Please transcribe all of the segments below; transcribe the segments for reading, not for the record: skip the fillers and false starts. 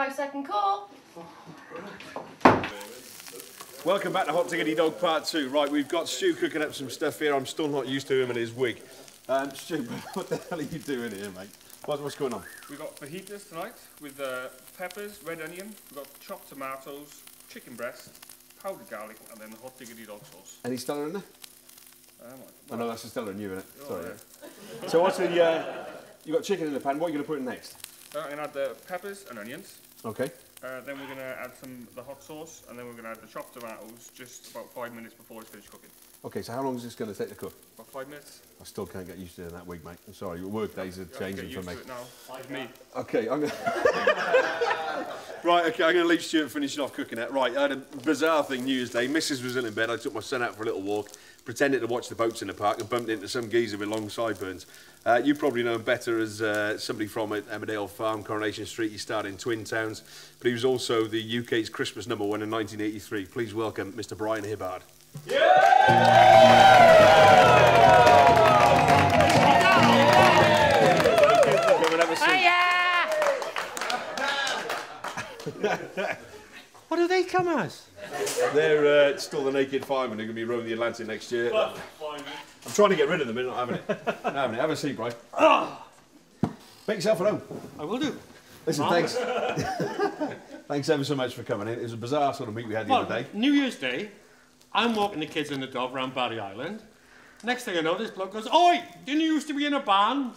5-second call. Welcome back to Hot Diggidy Dog Part 2. Right, we've got Stu cooking up some stuff here. I'm still not used to him and his wig. Stu, what the hell are you doing here, mate? What's going on? We've got fajitas tonight with peppers, red onion, we've got chopped tomatoes, chicken breast, powdered garlic, and then the Hot Diggity Dog sauce. Any Stella in there? Oh no, that's a Stella in you, isn't it? Oh, sorry. Yeah. So what's the, you got chicken in the pan, what are you going to put in next? I'm going to add the peppers and onions. Okay. Then we're going to add the hot sauce, and then we're going to add the chopped tomatoes just about 5 minutes before it's finished cooking. Okay, so how long is this going to take to cook? About 5 minutes. I still can't get used to doing that wig, mate. I'm sorry, your work days are changing for me. To it now. Like me. Okay, I'm going Right, okay, I'm going to leave Stuart finishing off cooking that. Right, I had a bizarre thing New Year's Day. Mrs was in bed, I took my son out for a little walk, pretended to watch the boats in the park and bumped into some geezer with long sideburns. You probably know him better as somebody from Emmerdale Farm, Coronation Street. He starred in Twin Towns, but he was also the UK's Christmas #1 in 1983. Please welcome Mr. Brian Hibbard. What do they come as? They're still the naked firemen who are going to be roaming the Atlantic next year. I'm trying to get rid of them, they're not having it. Not having it. Have a seat, Brian. Make yourself at home. I will do. Listen, thanks. Thanks ever so much for coming in. It was a bizarre sort of meet we had the other day. New Year's Day, I'm walking the kids and the dog around Barry Island. Next thing I know, this bloke goes, "Oi, didn't you used to be in a band?"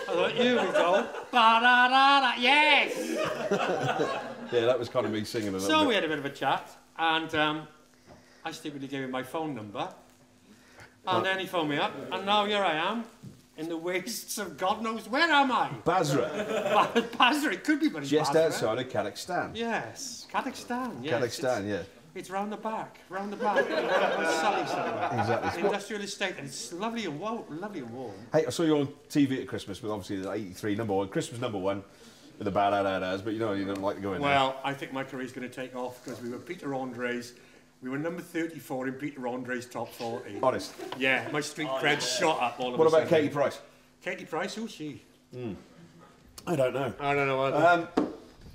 I thought, here we go. Ba-da-da-da, yes! Yeah, that was kind of me singing a little bit. So we had a bit of a chat, and I stupidly gave him my phone number. And then he phoned me up, and now here I am, in the wastes of God knows where am I? Basra. Basra, it could be bloody Just Basra. outside of Kazakhstan. Yes, Kazakhstan, yes. Kazakhstan, yeah. It's round the back, round Sully somewhere. Exactly. Industrial estate, and it's lovely and warm, Hey, I saw you on TV at Christmas with obviously the 83 #1, Christmas #1 with the bad but you know you don't like to go in there. Well, I think my career's going to take off because we were Peter Andre's. We were number 34 in Peter Andre's top 40. Honest? Yeah, my street cred shot up all of a What about sudden. Katie Price? Katie Price, who's she? I don't know. I don't know either.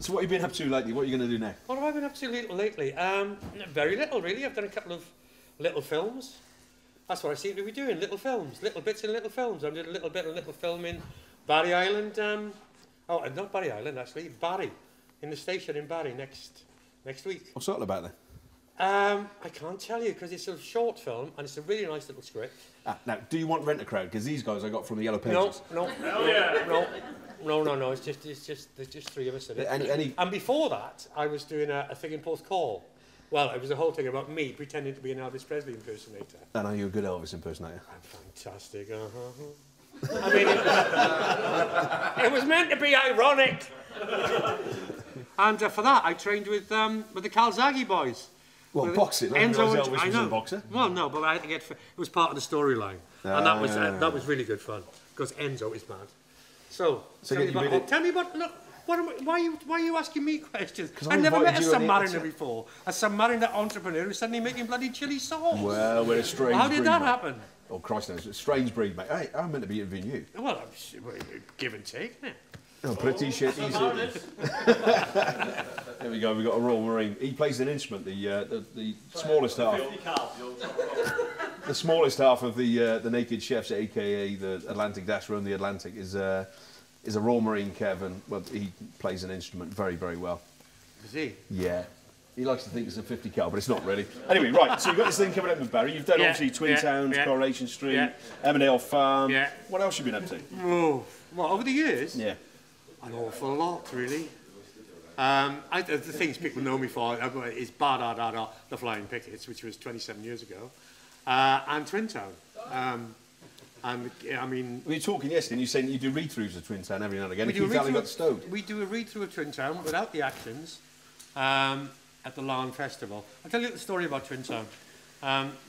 So what have you been up to lately? What are you going to do now? What have I been up to lately? Very little, really. I've done a couple of little films. That's what I seem to be doing, little films. Little bits in little films. I did a little film in Barry Island. Oh, not Barry Island, actually. Barry. In the station in Barry next week. What's that about then? I can't tell you because it's a short film and it's a really nice little script. Now, do you want Rent a Crowd? Because these guys I got from the Yellow Pages. No. It's just there's just three of us in it. And before that, I was doing a thing in Porth Call. Well, it was a whole thing about me pretending to be an Elvis Presley impersonator. And are you a good Elvis impersonator? I'm fantastic. I mean, it was meant to be ironic. And for that, I trained with the Calzaghe boys. Well, boxing. Enzo Elvis was a boxer. Well, no, but I had to get. It was part of the storyline, and that was really good fun because Enzo is mad. So tell me about. Look, why are you asking me questions? I never met a submariner before. A submariner entrepreneur who's suddenly making bloody chili sauce. Well, we're a strange breed. How did that happen? Oh, Christ knows. It's a strange breed, mate. Hey, I'm meant to be interviewing you. Well, give and take, isn't it? Oh, pretty shit easy. There we go, we've got a Royal Marine. He plays an instrument, the smallest half. The smallest half of the Naked Chefs, aka the Atlantic Dash Run the Atlantic, is a Royal Marine, Kevin. Well, he plays an instrument very, very well. Does he? Yeah. He likes to think it's a 50 cal, but it's not really. Anyway, right, so you've got this thing coming up with Barry. You've done obviously Twin Towns, Coronation Street, Emmerdale Farm. Yeah. What else have you been up to? Oh, well, over the years? Yeah. An awful lot, really. The things people know me for is The Flying Pickets, which was 27 years ago, and Twin Town. And I mean, we were talking yesterday, and you saying you do read-throughs of Twin Town every now and again. We do a read-through of Twin Town without the actions at the Lawn Festival. I'll tell you the story about Twin Town.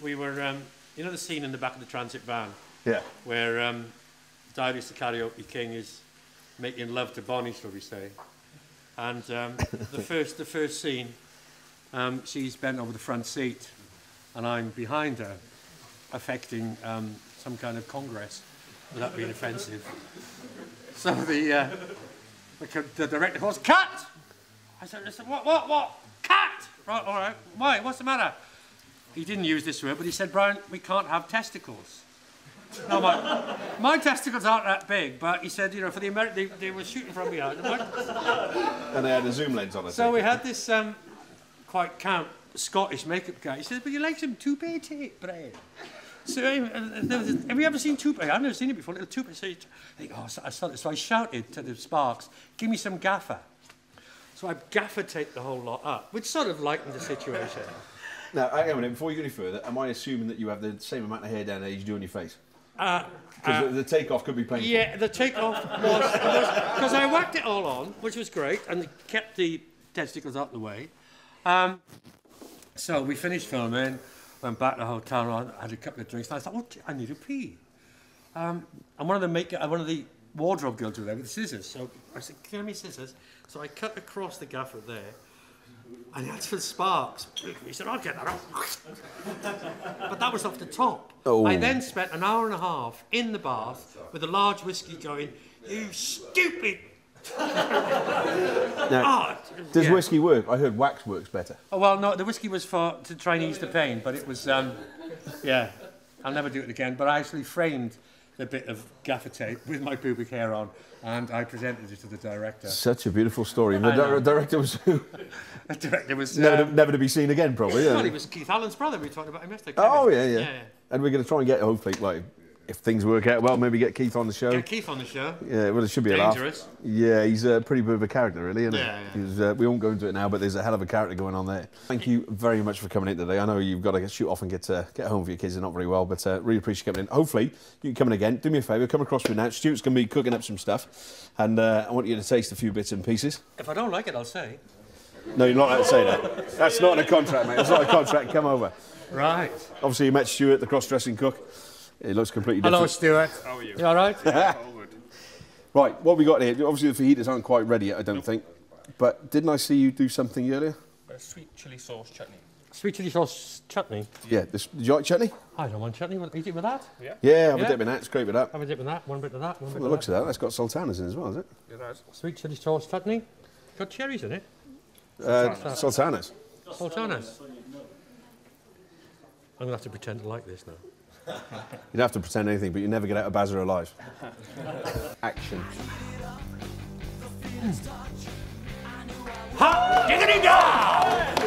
We were, you know, the scene in the back of the transit van, where Darius the Karaoke King is making love to Bonnie, shall we say? And the first scene, she's bent over the front seat, and I'm behind her, affecting some kind of congress, without being offensive. So the director goes, "Cut!" I said, what? Cat! Right, all right. Why? What's the matter? He didn't use this word, but he said, Brian, we can't have testicles. No, my testicles aren't that big, but he said, you know, for the American, they were shooting from behind. And they had a zoom lens on it. So we had this quite camp Scottish makeup guy. He said, but you like some toupee tape, Brian? So have you ever seen toupee? I've never seen it before. Little toupee. So I shouted to the Sparks, give me some gaffer. So I gaffer taped the whole lot up, which sort of lightened the situation. Now, hang on a minute, before you go any further, am I assuming that you have the same amount of hair down there as you do on your face? Because the take-off could be painful. Yeah, the take-off was because I whacked it all on, which was great, and kept the testicles out of the way. So we finished filming, went back to the hotel, I had a couple of drinks, and I thought, oh, I need a pee. And one of the wardrobe girls were there with the scissors, so I said, give me scissors. So I cut across the gaffer there, and that's for Sparks. He said, I'll get that off. But that was off the top. Oh. I then spent an hour and a half in the bath with a large whiskey going, you stupid. Now, does whiskey work? I heard wax works better. Oh, well, no, the whiskey was to try and ease the pain, but it was, yeah, I'll never do it again. But I actually framed the bit of gaffer tape with my pubic hair on, and I presented it to the director. Such a beautiful story. And the director was who? The director was... never to be seen again, probably. Yeah. Well, he was Keith Allen's brother. We talked about him yesterday. Oh, yeah. And we're going to try and get, hopefully, like, if things work out well, maybe get Keith on the show. Get Keith on the show. Yeah, well, it should be Dangerous. A laugh. Yeah, he's a pretty bit of a character, really, isn't he? Yeah. We won't go into it now, but there's a hell of a character going on there. Thank you very much for coming in today. I know you've got to shoot off and get home for your kids. They're not very well, but really appreciate you coming in. Hopefully, you can come in again. Do me a favour, come across with me now. Stuart's going to be cooking up some stuff, and I want you to taste a few bits and pieces. If I don't like it, I'll say. No, you're not allowed to say that. That's not in a contract, mate. It's not a contract. Come over. Right. Obviously, you met Stuart, the cross-dressing cook. It looks completely different. Hello, Stuart. How are you? You all right? Yeah, all good. Right, what we got here? Obviously, the fajitas aren't quite ready yet, I don't think. But didn't I see you do something earlier? Sweet chili sauce chutney. Sweet chili sauce chutney? Yeah. Did you like chutney? I don't want chutney. Eat it with that? Yeah. Yeah, have a dip in that, scrape it up. Have a dip in that, one bit of that, one bit of that. Well, it looks at that. That's got sultanas in as well, is it? It has. Sweet chili sauce chutney. Got cherries in it. Sultanas. Sultanas. I'm going to have to pretend to like this now. You don't have to pretend anything, but you never get out of Bazza alive. Action. Hot Diggity Dog!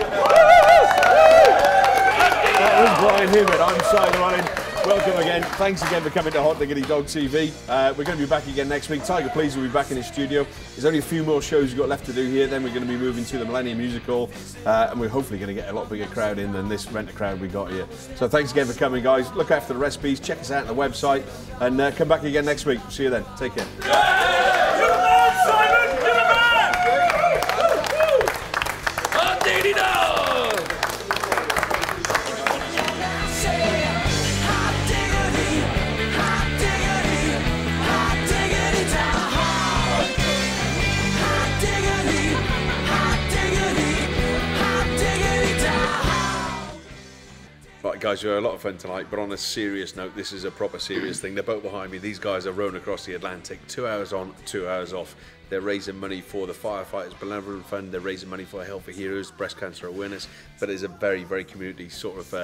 That was Brian Hibbard. I'm Simon Ryan. Welcome again. Thanks again for coming to Hot Diggity Dog TV. We're going to be back again next week. Tiger Please will be back in his studio. There's only a few more shows we've got left to do here. Then we're going to be moving to the Millennium Musical. And we're hopefully going to get a lot bigger crowd in than this renter crowd we got here. So thanks again for coming, guys. Look after the recipes. Check us out on the website. And come back again next week. See you then. Take care. Hot Diggity Dog! Right, guys, we had a lot of fun tonight, but on a serious note, this is a proper serious thing. They're both behind me. These guys are rowing across the Atlantic, 2 hours on, 2 hours off. They're raising money for the Firefighters Benevolent Fund. They're raising money for Health for Heroes, breast cancer awareness. But it's a very, very community sort of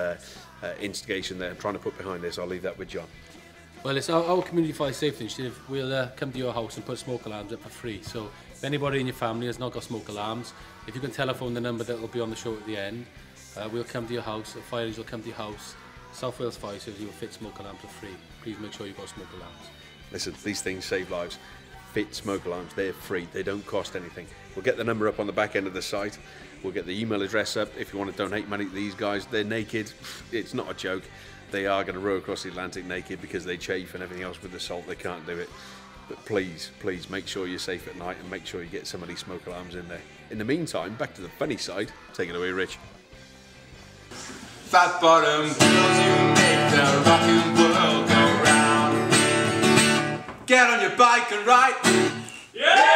instigation they're trying to put behind this. I'll leave that with John. Well, it's our community fire safety initiative. We'll come to your house and put smoke alarms up for free. So if anybody in your family has not got smoke alarms, if you can telephone the number that will be on the show at the end, we'll come to your house, the fire engine will come to your house. South Wales Fire Service will fit smoke alarms for free. Please make sure you've got smoke alarms. Listen, these things save lives. Fit smoke alarms, they're free. They don't cost anything. We'll get the number up on the back end of the site. We'll get the email address up if you want to donate money to these guys. They're naked. It's not a joke. They are going to row across the Atlantic naked because they chafe and everything else with the salt. They can't do it. But please, please make sure you're safe at night and make sure you get some of these smoke alarms in there. In the meantime, back to the funny side. Take it away, Rich. Fat bottom girls, you make the rockin' world go round. Get on your bike and ride. Yeah!